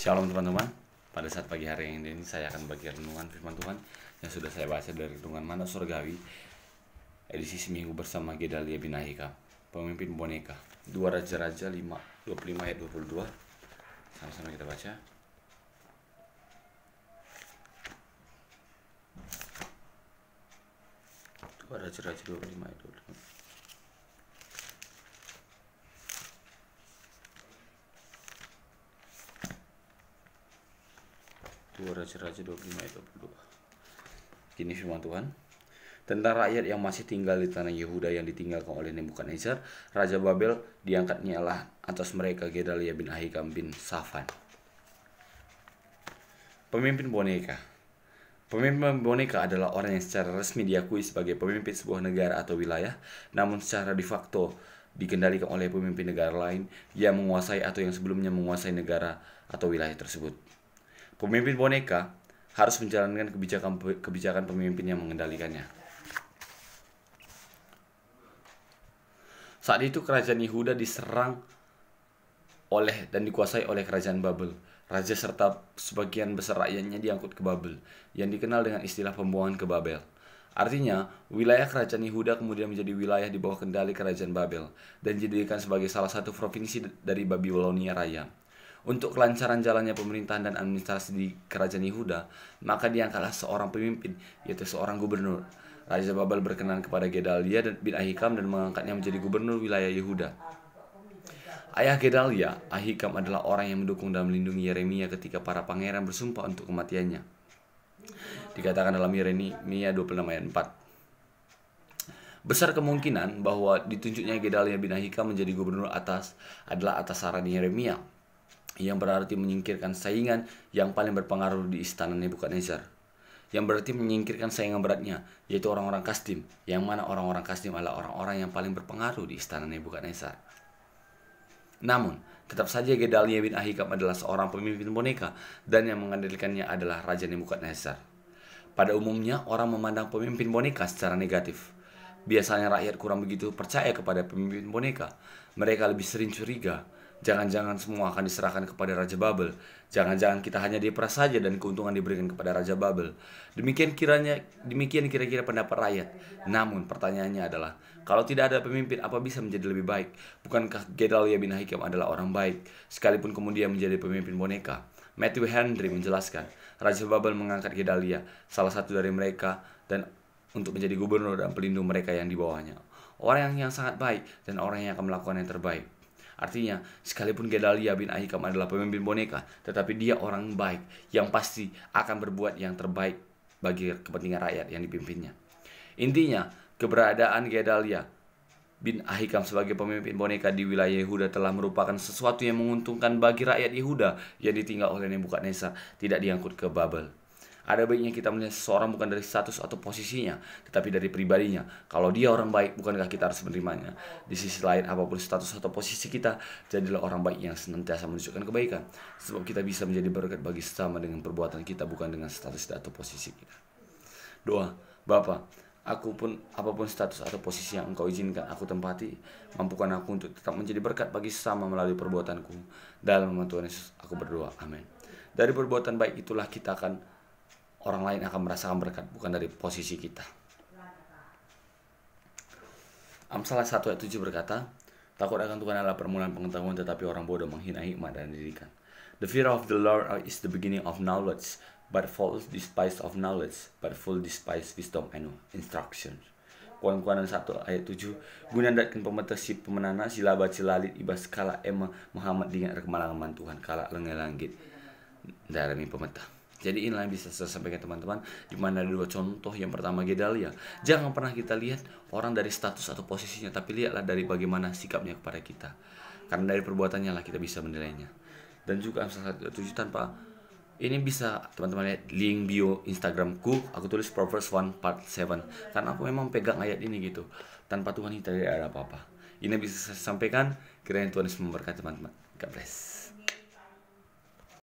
Shalom teman-teman. Pada saat pagi hari ini saya akan bagi renungan firman Tuhan yang sudah saya baca dari renungan Mana Surgawi edisi seminggu bersama Gedalia bin Ahikam, pemimpin boneka. 2 Raja-Raja 25 ayat 22. Sama-sama kita baca. Raja-Raja 25 ayat 22. Raja-Raja 25 ayat 22. Kini firman Tuhan. Tentang rakyat yang masih tinggal di tanah Yehuda yang ditinggalkan oleh Nebukadnezar, Raja Babel, diangkatnya lah atas mereka Gedalia bin Ahikam bin Safan. Pemimpin boneka. Pemimpin boneka adalah orang yang secara resmi diakui sebagai pemimpin sebuah negara atau wilayah, namun secara de facto dikendalikan oleh pemimpin negara lain yang menguasai atau yang sebelumnya menguasai negara atau wilayah tersebut. Pemimpin boneka harus menjalankan kebijakan pemimpin yang mengendalikannya. Saat itu kerajaan Yehuda diserang oleh dan dikuasai oleh kerajaan Babel. Raja serta sebagian besar rakyatnya diangkut ke Babel, yang dikenal dengan istilah pembuangan ke Babel. Artinya, wilayah kerajaan Yehuda kemudian menjadi wilayah di bawah kendali kerajaan Babel dan dijadikan sebagai salah satu provinsi dari Babilonia Raya. Untuk kelancaran jalannya pemerintahan dan administrasi di kerajaan Yehuda, maka diangkatlah seorang pemimpin, yaitu seorang gubernur. Raja Babel berkenan kepada Gedalia bin Ahikam dan mengangkatnya menjadi gubernur wilayah Yehuda. Ayah Gedalia, Ahikam, adalah orang yang mendukung dan melindungi Yeremia ketika para pangeran bersumpah untuk kematiannya. Dikatakan dalam Yeremia 26 ayat 4. Besar kemungkinan bahwa ditunjuknya Gedalia bin Ahikam menjadi gubernur adalah atas saran Yeremia, yang berarti menyingkirkan saingan yang paling berpengaruh di istana Nebukadnezar, yang berarti menyingkirkan saingan beratnya, yaitu orang-orang Kasdim, yang mana orang-orang Kasdim adalah orang-orang yang paling berpengaruh di istana Nebukadnezar. Namun, tetap saja Gedalia bin Ahikam adalah seorang pemimpin boneka, dan yang mengendalikannya adalah Raja Nebukadnezar. Pada umumnya, orang memandang pemimpin boneka secara negatif. Biasanya rakyat kurang begitu percaya kepada pemimpin boneka. Mereka lebih sering curiga. Jangan-jangan semua akan diserahkan kepada Raja Babel. Jangan-jangan kita hanya diperas saja dan keuntungan diberikan kepada Raja Babel. Demikian kira-kira pendapat rakyat. Namun pertanyaannya adalah, kalau tidak ada pemimpin, apa bisa menjadi lebih baik? Bukankah Gedalia bin Ahikam adalah orang baik, sekalipun kemudian menjadi pemimpin boneka? Matthew Henry menjelaskan, Raja Babel mengangkat Gedalia, salah satu dari mereka, dan untuk menjadi gubernur dan pelindung mereka yang di bawahnya. Orang yang sangat baik dan orang yang akan melakukan yang terbaik. Artinya, sekalipun Gedalia bin Ahikam adalah pemimpin boneka, tetapi dia orang baik yang pasti akan berbuat yang terbaik bagi kepentingan rakyat yang dipimpinnya. Intinya, keberadaan Gedalia bin Ahikam sebagai pemimpin boneka di wilayah Yehuda telah merupakan sesuatu yang menguntungkan bagi rakyat Yehuda yang ditinggal oleh Nebukadnezar, tidak diangkut ke Babel. Ada baiknya kita melihat seseorang bukan dari status atau posisinya, tetapi dari pribadinya. Kalau dia orang baik, bukankah kita harus menerimanya? Di sisi lain, apapun status atau posisi kita, jadilah orang baik yang senantiasa menunjukkan kebaikan. Sebab kita bisa menjadi berkat bagi sesama dengan perbuatan kita, bukan dengan status atau posisi kita. Doa. Bapa, apapun status atau posisi yang Engkau izinkan aku tempati, mampukan aku untuk tetap menjadi berkat bagi sesama melalui perbuatanku. Dalam nama Tuhan Yesus aku berdoa. Amin. Dari perbuatan baik itulah orang lain akan merasakan berkat, bukan dari posisi kita. Amsal 1 ayat 7 berkata, takut akan Tuhan adalah permulaan pengetahuan, tetapi orang bodoh menghina hikmat dan didikan. The fear of the Lord is the beginning of knowledge, but fools despise of knowledge, but fool despise wisdom and instruction. Kuan-kuanan 1 ayat 7, guna datkan pemerintah si pemenana silaba cilalit ibas kala ema Muhammad dengan kemalangan Tuhan kala lengai langit darami pemerintah. Jadi inilah yang bisa saya sampaikan teman-teman, di mana ada dua contoh. Yang pertama Gedalia. Jangan pernah kita lihat orang dari status atau posisinya, tapi lihatlah dari bagaimana sikapnya kepada kita. Karena dari perbuatannya lah kita bisa menilainya. Dan juga Amsal 1:7 tanpa ini bisa teman-teman lihat link bio Instagramku, aku tulis Proverbs 1 part 7. Karena aku memang pegang ayat ini gitu. Tanpa Tuhan kita tidak ada apa-apa. Ini bisa saya sampaikan, kiranya Tuhan Yesus memberkati teman-teman. God bless.